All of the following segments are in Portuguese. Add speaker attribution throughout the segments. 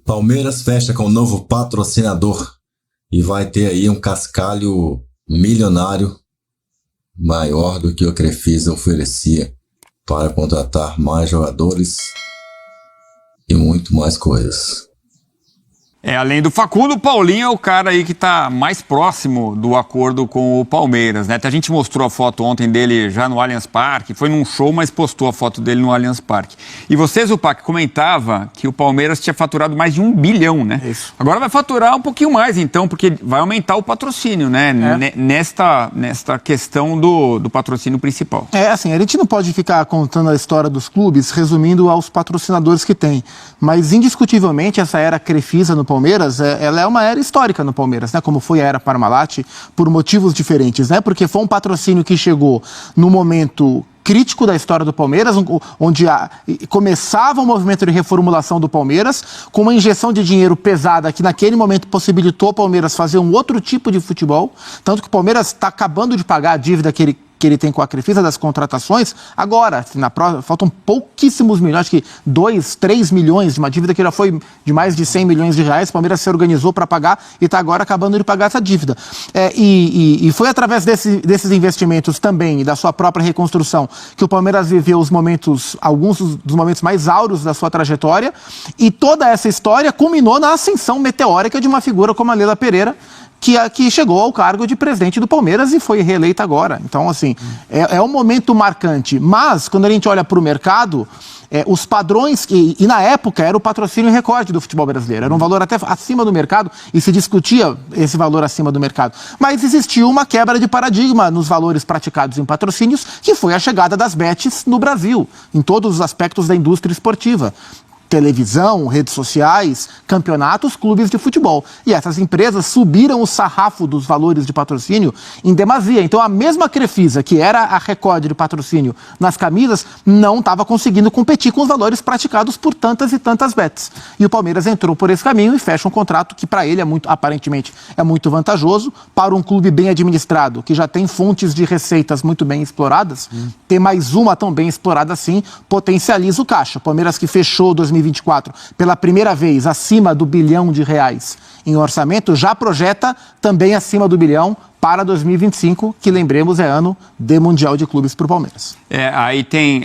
Speaker 1: Palmeiras fecha com um novo patrocinador e vai ter aí um cascalho milionário maior do que o Crefisa oferecia para contratar mais jogadores e muito mais coisas.
Speaker 2: Além do Facundo, o Paulinho é o cara aí que está mais próximo do acordo com o Palmeiras, né? A gente mostrou a foto ontem dele já no Allianz Parque, foi num show, mas postou a foto dele no Allianz Parque. E você, Zupac, comentava que o Palmeiras tinha faturado mais de 1 bilhão, né?
Speaker 3: Isso.
Speaker 2: Agora vai faturar um pouquinho mais, então, porque vai aumentar o patrocínio, né? Nesta questão do patrocínio principal.
Speaker 3: Assim, a gente não pode ficar contando a história dos clubes, resumindo aos patrocinadores que tem. Mas, indiscutivelmente, essa era Crefisa no Palmeiras, ela é uma era histórica no Palmeiras, né? Como foi a era Parmalat, por motivos diferentes, né? Porque foi um patrocínio que chegou no momento crítico da história do Palmeiras, onde começava o movimento de reformulação do Palmeiras, com uma injeção de dinheiro pesada que naquele momento possibilitou o Palmeiras fazer um outro tipo de futebol, tanto que o Palmeiras está acabando de pagar a dívida que ele tem com a Crefisa das contratações, agora, faltam pouquíssimos milhões, acho que 2, 3 milhões de uma dívida que já foi de mais de 100 milhões de reais, o Palmeiras se organizou para pagar e está agora acabando de pagar essa dívida. E foi através desses investimentos também e da sua própria reconstrução que o Palmeiras viveu alguns dos momentos mais áureos da sua trajetória, e toda essa história culminou na ascensão meteórica de uma figura como a Leila Pereira, que chegou ao cargo de presidente do Palmeiras e foi reeleita agora. Então, assim, é um momento marcante. Mas, quando a gente olha para o mercado, os padrões, e na época era o patrocínio recorde do futebol brasileiro, era um valor até acima do mercado, e se discutia esse valor acima do mercado. Mas existiu uma quebra de paradigma nos valores praticados em patrocínios, que foi a chegada das bets no Brasil, em todos os aspectos da indústria esportiva. Televisão, redes sociais, campeonatos, clubes de futebol. E essas empresas subiram o sarrafo dos valores de patrocínio em demasia. Então a mesma Crefisa, que era a recorde de patrocínio nas camisas, não estava conseguindo competir com os valores praticados por tantas e tantas bets. E o Palmeiras entrou por esse caminho e fecha um contrato que para ele aparentemente é muito vantajoso. Para um clube bem administrado, que já tem fontes de receitas muito bem exploradas, ter mais uma tão bem explorada assim, potencializa o caixa. O Palmeiras que fechou 2024 pela primeira vez acima do R$ 1 bilhão em orçamento, já projeta também acima do R$ 1 bilhão para 2025, que lembremos é ano de Mundial de Clubes para o Palmeiras.
Speaker 2: Aí tem...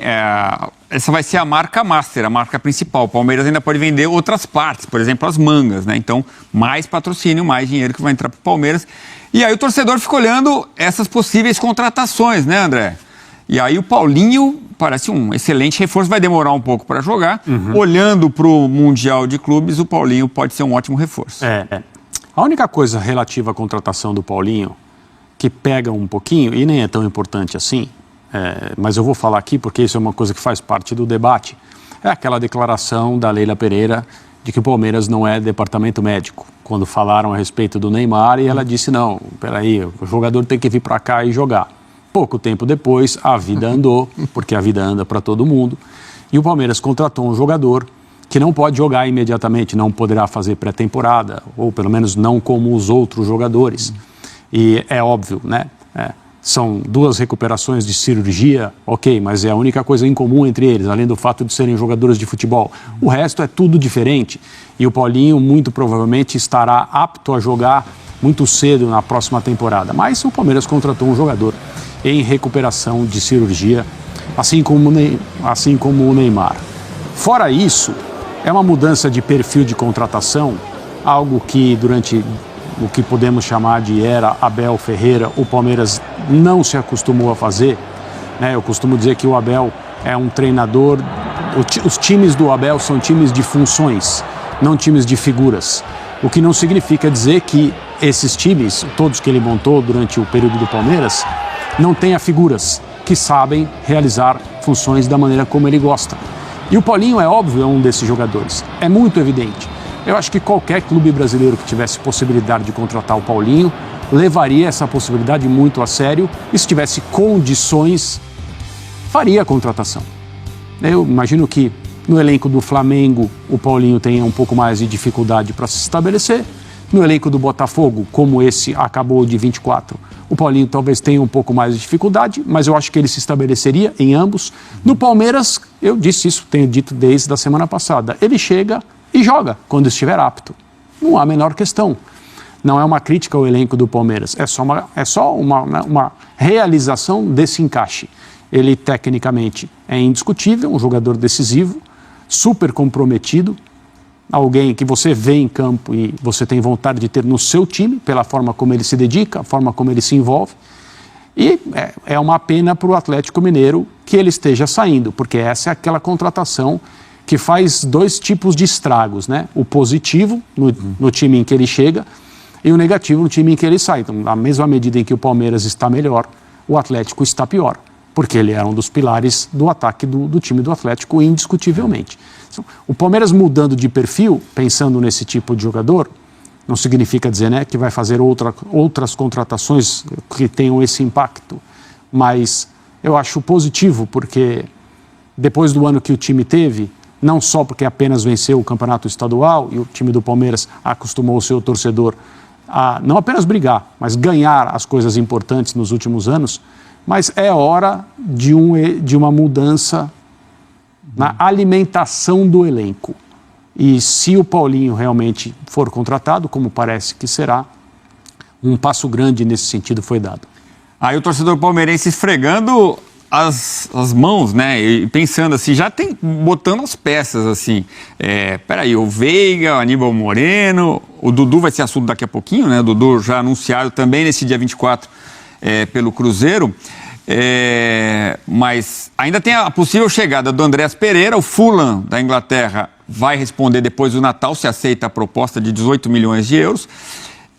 Speaker 2: essa vai ser a marca master, a marca principal. O Palmeiras ainda pode vender outras partes, por exemplo, as mangas, né? Então, mais patrocínio, mais dinheiro que vai entrar para o Palmeiras. E aí o torcedor fica olhando essas possíveis contratações, né, André? E aí o Paulinho parece um excelente reforço, vai demorar um pouco para jogar. Olhando para o Mundial de Clubes, o Paulinho pode ser um ótimo reforço.
Speaker 4: A única coisa relativa à contratação do Paulinho, que pega um pouquinho, e nem é tão importante assim, mas eu vou falar aqui porque isso é uma coisa que faz parte do debate, é aquela declaração da Leila Pereira de que o Palmeiras não é departamento médico. Quando falaram a respeito do Neymar, e ela disse, não, peraí, o jogador tem que vir para cá e jogar. Pouco tempo depois, a vida andou, porque a vida anda para todo mundo, e o Palmeiras contratou um jogador que não pode jogar imediatamente, não poderá fazer pré-temporada, ou pelo menos não como os outros jogadores. E é óbvio, né? São 2 recuperações de cirurgia, ok, mas é a única coisa em comum entre eles, além do fato de serem jogadores de futebol. O resto é tudo diferente, e o Paulinho muito provavelmente estará apto a jogar muito cedo na próxima temporada. Mas o Palmeiras contratou um jogador em recuperação de cirurgia, assim como o Neymar. Fora isso, é uma mudança de perfil de contratação, algo que durante o que podemos chamar de era Abel Ferreira, o Palmeiras não se acostumou a fazer, né? Eu costumo dizer que o Abel é um treinador, os times do Abel são times de funções, não times de figuras, o que não significa dizer que esses times, todos que ele montou durante o período do Palmeiras, não tenha figuras que sabem realizar funções da maneira como ele gosta. E o Paulinho, é óbvio, é um desses jogadores. É muito evidente. Eu acho que qualquer clube brasileiro que tivesse possibilidade de contratar o Paulinho levaria essa possibilidade muito a sério e, se tivesse condições, faria a contratação. Eu imagino que no elenco do Flamengo o Paulinho tenha um pouco mais de dificuldade para se estabelecer. No elenco do Botafogo, como esse acabou de 24, o Paulinho talvez tenha um pouco mais de dificuldade, mas eu acho que ele se estabeleceria em ambos. No Palmeiras, eu disse isso, tenho dito desde a semana passada, ele chega, e joga quando estiver apto. Não há a menor questão. Não é uma crítica ao elenco do Palmeiras, é só uma realização desse encaixe. Ele, tecnicamente, é indiscutível, um jogador decisivo, super comprometido, alguém que você vê em campo e você tem vontade de ter no seu time, pela forma como ele se dedica, a forma como ele se envolve. E é uma pena para o Atlético Mineiro que ele esteja saindo, porque essa é aquela contratação que faz dois tipos de estragos, né? O positivo no time em que ele chega e o negativo no time em que ele sai. Então, na mesma medida em que o Palmeiras está melhor, o Atlético está pior, porque ele era um dos pilares do ataque do time do Atlético, indiscutivelmente. Então, o Palmeiras mudando de perfil, pensando nesse tipo de jogador, não significa dizer, né, que vai fazer outras contratações que tenham esse impacto, mas eu acho positivo, porque depois do ano que o time teve, não só porque apenas venceu o campeonato estadual e o time do Palmeiras acostumou o seu torcedor a não apenas brigar, mas ganhar as coisas importantes nos últimos anos, mas é hora de uma mudança na alimentação do elenco. E se o Paulinho realmente for contratado, como parece que será, um passo grande nesse sentido foi dado.
Speaker 2: Aí o torcedor palmeirense esfregando as mãos, né? E pensando assim, já tem, botando as peças assim. Peraí, o Veiga, o Aníbal Moreno, o Dudu vai ser assunto daqui a pouquinho, né? O Dudu já anunciado também nesse dia 24 pelo Cruzeiro. Mas ainda tem a possível chegada do Andreas Pereira, o Fulham da Inglaterra vai responder depois do Natal se aceita a proposta de 18 milhões de euros.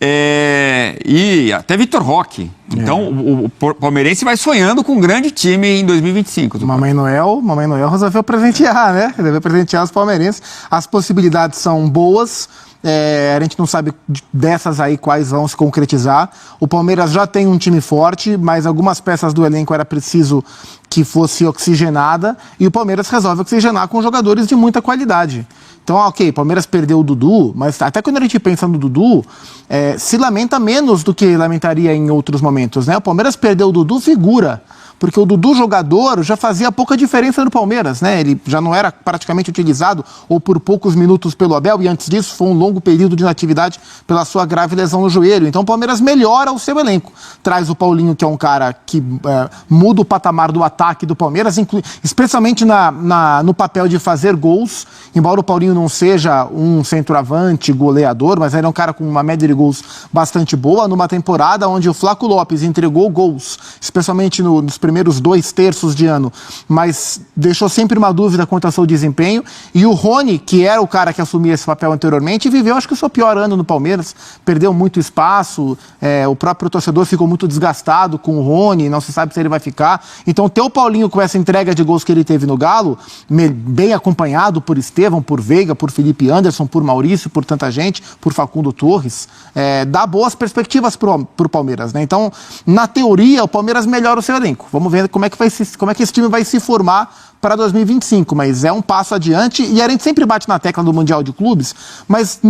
Speaker 2: E até Vitor Roque. Então o palmeirense vai sonhando com um grande time em 2025.
Speaker 3: Mamãe Noel resolveu presentear, né? Resolveu presentear os palmeirenses. As possibilidades são boas. A gente não sabe dessas aí quais vão se concretizar. O Palmeiras já tem um time forte, mas algumas peças do elenco era preciso que fosse oxigenada, e o Palmeiras resolve oxigenar com jogadores de muita qualidade. Então, ok, o Palmeiras perdeu o Dudu, mas até quando a gente pensa no Dudu, se lamenta menos do que lamentaria em outros momentos, né? O Palmeiras perdeu o Dudu figura, porque o Dudu jogador já fazia pouca diferença no Palmeiras, né? Ele já não era praticamente utilizado ou por poucos minutos pelo Abel, e antes disso foi um longo período de inatividade pela sua grave lesão no joelho. Então o Palmeiras melhora o seu elenco. Traz o Paulinho, que é um cara que muda o patamar do ataque do Palmeiras, especialmente no papel de fazer gols, embora o Paulinho não seja um centroavante, goleador, mas ele é um cara com uma média de gols bastante boa, numa temporada onde o Flaco Lopes entregou gols, especialmente nos primeiros 2 terços de ano, mas deixou sempre uma dúvida quanto ao seu desempenho. E o Rony, que era o cara que assumia esse papel anteriormente, viveu, acho que o seu pior ano no Palmeiras, perdeu muito espaço, o próprio torcedor ficou muito desgastado com o Rony, não se sabe se ele vai ficar. Então ter o Paulinho com essa entrega de gols que ele teve no Galo, bem acompanhado por Estevão, por Veiga, por Felipe Anderson, por Maurício, por tanta gente, por Facundo Torres, dá boas perspectivas pro Palmeiras, né? Então, na teoria, o Palmeiras melhora o seu elenco. Vamos ver como é que esse time vai se formar para 2025, mas é um passo adiante, e a gente sempre bate na tecla do Mundial de Clubes, mas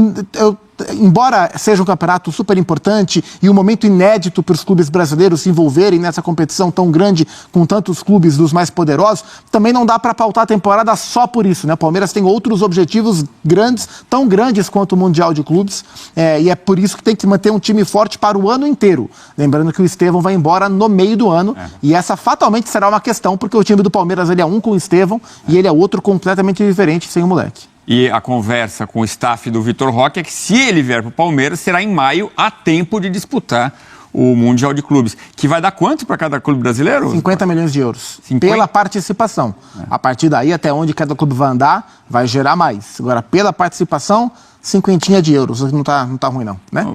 Speaker 3: embora seja um campeonato super importante e um momento inédito para os clubes brasileiros se envolverem nessa competição tão grande com tantos clubes dos mais poderosos, também não dá para pautar a temporada só por isso, né? O Palmeiras tem outros objetivos grandes, tão grandes quanto o Mundial de Clubes, e é por isso que tem que manter um time forte para o ano inteiro. Lembrando que o Estevão vai embora no meio do ano, e essa fatalmente será uma questão, porque o time do Palmeiras ele é um com o Estevão e ele é outro completamente diferente sem o moleque.
Speaker 2: E a conversa com o staff do Vitor Roque é que se ele vier para o Palmeiras, será em maio, a tempo de disputar o Mundial de Clubes. Que vai dar quanto para cada clube brasileiro?
Speaker 3: 50 milhões de euros.
Speaker 2: 50?
Speaker 3: Pela participação. A partir daí, até onde cada clube vai andar, vai gerar mais. Agora, pela participação, 50 de euros. Não tá ruim, não, né?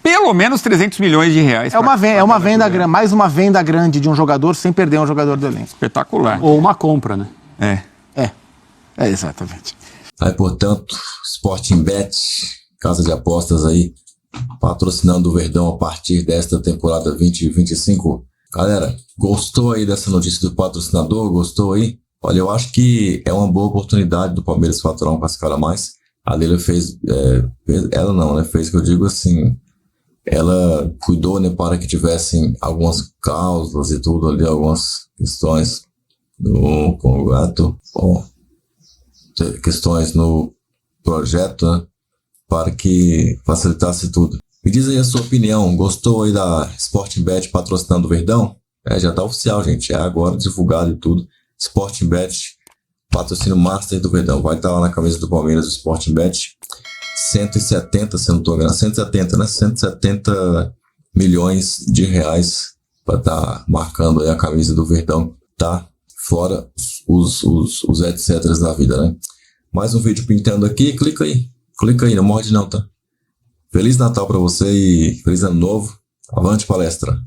Speaker 2: Pelo menos 300 milhões de reais.
Speaker 3: Mais uma venda grande de um jogador sem perder um jogador do elenco.
Speaker 2: Espetacular.
Speaker 4: Ou uma compra, né?
Speaker 3: Exatamente.
Speaker 1: Aí, portanto, Sportingbet, casa de apostas aí, patrocinando o Verdão a partir desta temporada 2025. Galera, gostou aí dessa notícia do patrocinador? Gostou aí? Olha, eu acho que é uma boa oportunidade do Palmeiras faturar um cascara a mais. A Leila fez que eu digo assim, ela cuidou, né, para que tivessem algumas cláusulas e tudo ali, algumas questões no contrato, questões no projeto, né, para que facilitasse tudo. Me diz aí a sua opinião, gostou aí da Sportingbet patrocinando o Verdão? Já tá oficial, gente, é agora divulgado e tudo. Sportingbet, patrocínio master do Verdão, vai estar lá na camisa do Palmeiras, o Sportingbet. 170, se eu não estou enganando, 170, né? 170 milhões de reais para estar marcando aí a camisa do Verdão, tá? Fora os etc da vida, né? Mais um vídeo pintando aqui, clica aí, não morde não, tá? Feliz Natal para você e feliz Ano Novo, avante palestra!